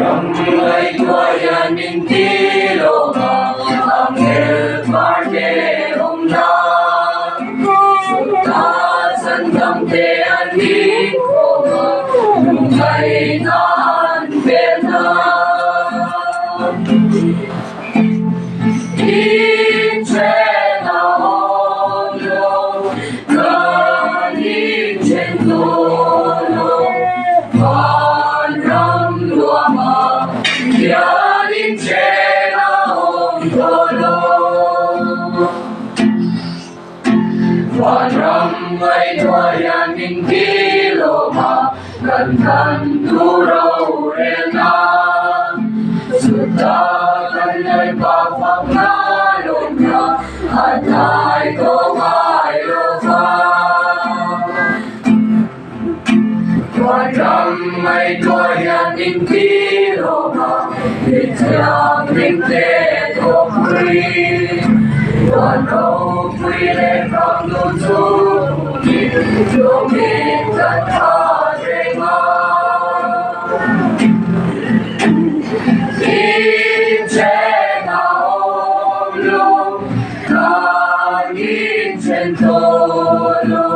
Ramai tuaya ninti loga, angel parte umna. Sutta sandam te ani koga, lumai nan bena. Inchena ono, kan incheno ono, van ram luama, yan inchena ono. Van ram mai doyan ingiloma, kan turau rena. Sutta kanai papaknalona, atay tongai lova. Wadang may doyan ingiloma, ityang ninte tokri. Wano pwile kang lutuki, lumitan kadrenga. Inchena ono, kan inchentolo,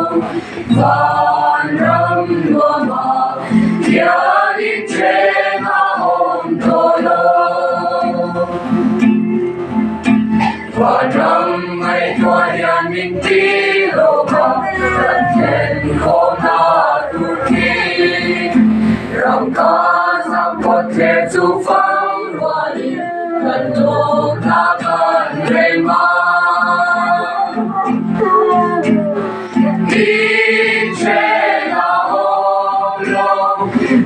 van ram luama, yan inchena ontolo. Wadang may doyan ninti loga, kanchen ko natuki. Rangka sapot ketu fang wali, kantok nakan rema. Inchena ono,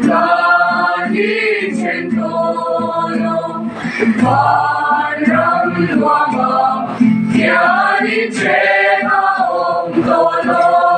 kan inchentolo, van ram luama, yan inchena ontolo.